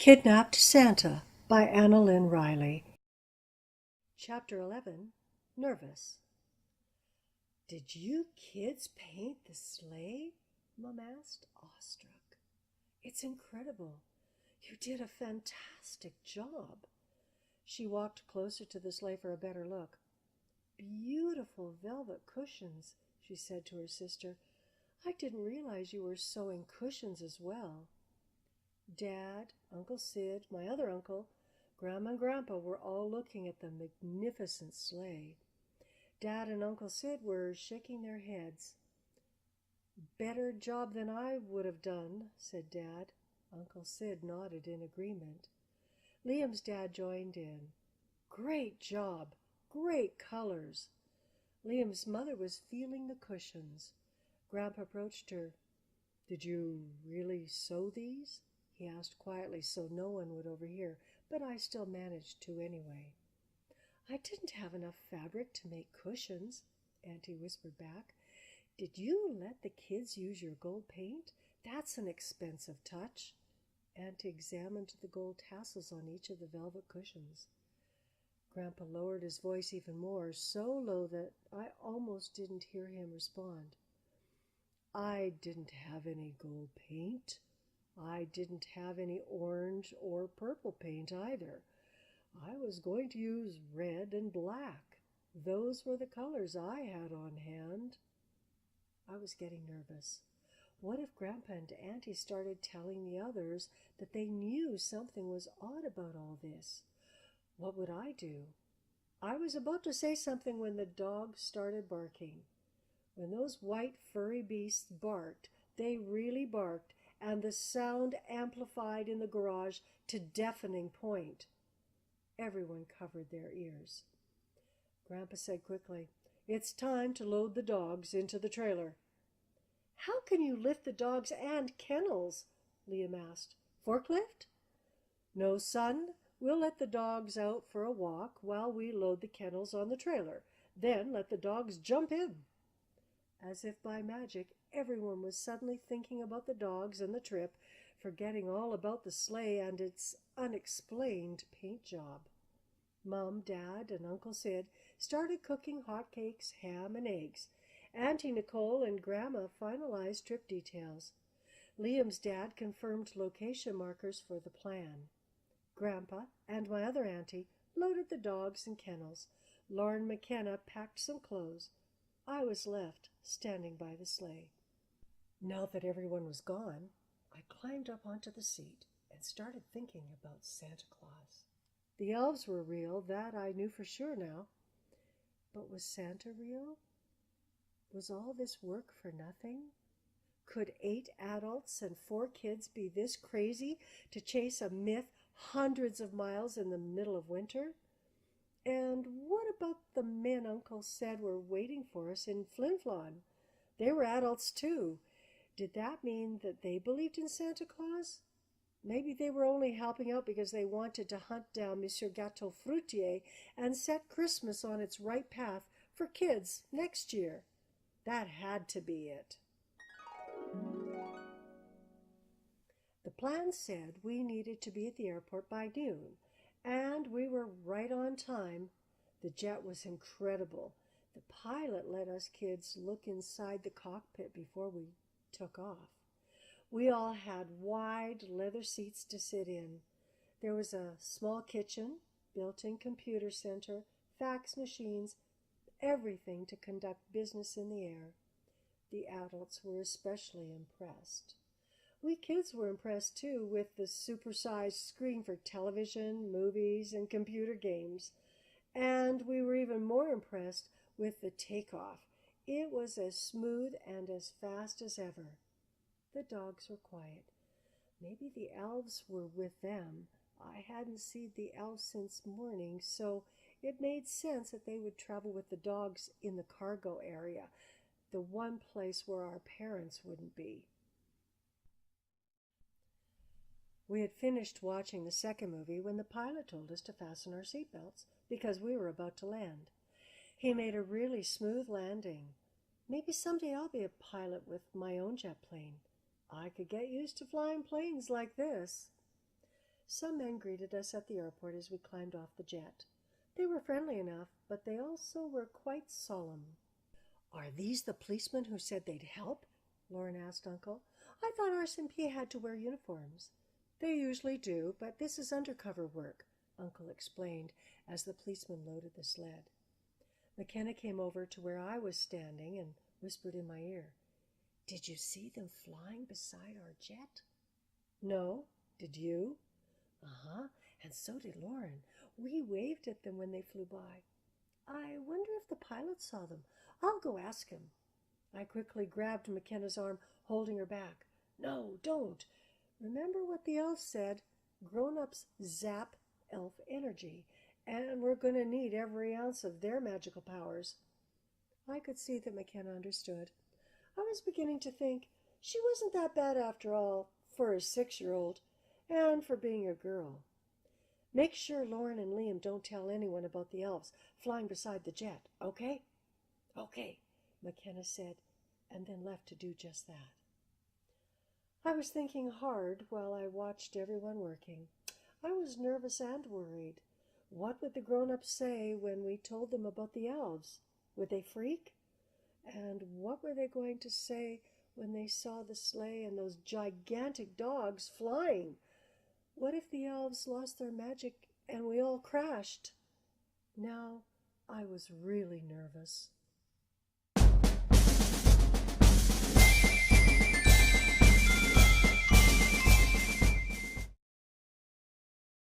Kidnapped Santa by Analynn Riley. Chapter 11. Nervous. "Did you kids paint the sleigh?" Mom asked, awestruck. "It's incredible. You did a fantastic job." She walked closer to the sleigh for a better look. "Beautiful velvet cushions," she said to her sister. "I didn't realize you were sewing cushions as well." Dad, Uncle Sid, my other uncle, Grandma and Grandpa were all looking at the magnificent sleigh. Dad and Uncle Sid were shaking their heads. "Better job than I would have done," said Dad. Uncle Sid nodded in agreement. Liam's dad joined in. "Great job! Great colors!" Liam's mother was feeling the cushions. Grandpa approached her. "Did you really sew these?" he asked quietly so no one would overhear, but I still managed to anyway. "I didn't have enough fabric to make cushions," Auntie whispered back. "Did you let the kids use your gold paint? That's an expensive touch." Auntie examined the gold tassels on each of the velvet cushions. Grandpa lowered his voice even more, so low that I almost didn't hear him respond. "I didn't have any gold paint. I didn't have any orange or purple paint either. I was going to use red and black. Those were the colors I had on hand." I was getting nervous. What if Grandpa and Auntie started telling the others that they knew something was odd about all this? What would I do? I was about to say something when the dogs started barking. When those white furry beasts barked, they really barked, and the sound amplified in the garage to deafening point. Everyone covered their ears. Grandpa said quickly, "It's time to load the dogs into the trailer." "How can you lift the dogs and kennels?" Liam asked. "Forklift?" "No, son. We'll let the dogs out for a walk while we load the kennels on the trailer. Then let the dogs jump in." As if by magic, everyone was suddenly thinking about the dogs and the trip, forgetting all about the sleigh and its unexplained paint job. Mom, Dad, and Uncle Sid started cooking hot cakes, ham, and eggs. Auntie Nicole and Grandma finalized trip details. Liam's dad confirmed location markers for the plan. Grandpa and my other auntie loaded the dogs and kennels. Liam and Makenna packed some clothes. I was left standing by the sleigh. Now that everyone was gone, I climbed up onto the seat and started thinking about Santa Claus. The elves were real, that I knew for sure now. But was Santa real? Was all this work for nothing? Could 8 adults and 4 kids be this crazy to chase a myth hundreds of miles in the middle of winter? And what about the men Uncle said were waiting for us in Flin Flon? They were adults too. Did that mean that they believed in Santa Claus? Maybe they were only helping out because they wanted to hunt down Monsieur Gâteau Fruitier and set Christmas on its right path for kids next year. That had to be it. The plan said we needed to be at the airport by noon, and we were right on time. The jet was incredible. The pilot let us kids look inside the cockpit before we took off. We all had wide leather seats to sit in. There was a small kitchen, built-in computer center, fax machines, everything to conduct business in the air. The adults were especially impressed. We kids were impressed too with the supersized screen for television, movies, and computer games. And we were even more impressed with the takeoff. It was as smooth and as fast as ever. The dogs were quiet. Maybe the elves were with them. I hadn't seen the elves since morning, so it made sense that they would travel with the dogs in the cargo area, the one place where our parents wouldn't be. We had finished watching the second movie when the pilot told us to fasten our seatbelts because we were about to land. He made a really smooth landing. Maybe someday I'll be a pilot with my own jet plane. I could get used to flying planes like this. Some men greeted us at the airport as we climbed off the jet. They were friendly enough, but they also were quite solemn. "Are these the policemen who said they'd help?" Lauren asked Uncle. "I thought RSMP had to wear uniforms." "They usually do, but this is undercover work," Uncle explained as the policeman loaded the sled. Makenna came over to where I was standing and whispered in my ear, "Did you see them flying beside our jet?" "No. Did you?" "Uh-huh, and so did Lauren. We waved at them when they flew by. I wonder if the pilot saw them. I'll go ask him." I quickly grabbed Makenna's arm, holding her back. "No, don't. Remember what the elves said. Grown-ups zap elf energy, and we're going to need every ounce of their magical powers." I could see that Makenna understood. I was beginning to think she wasn't that bad after all, for a 6-year-old, and for being a girl. "Make sure Lauren and Liam don't tell anyone about the elves flying beside the jet, okay?" "Okay," Makenna said, and then left to do just that. I was thinking hard while I watched everyone working. I was nervous and worried. What would the grown-ups say when we told them about the elves? Would they freak? And what were they going to say when they saw the sleigh and those gigantic dogs flying? What if the elves lost their magic and we all crashed? Now I was really nervous.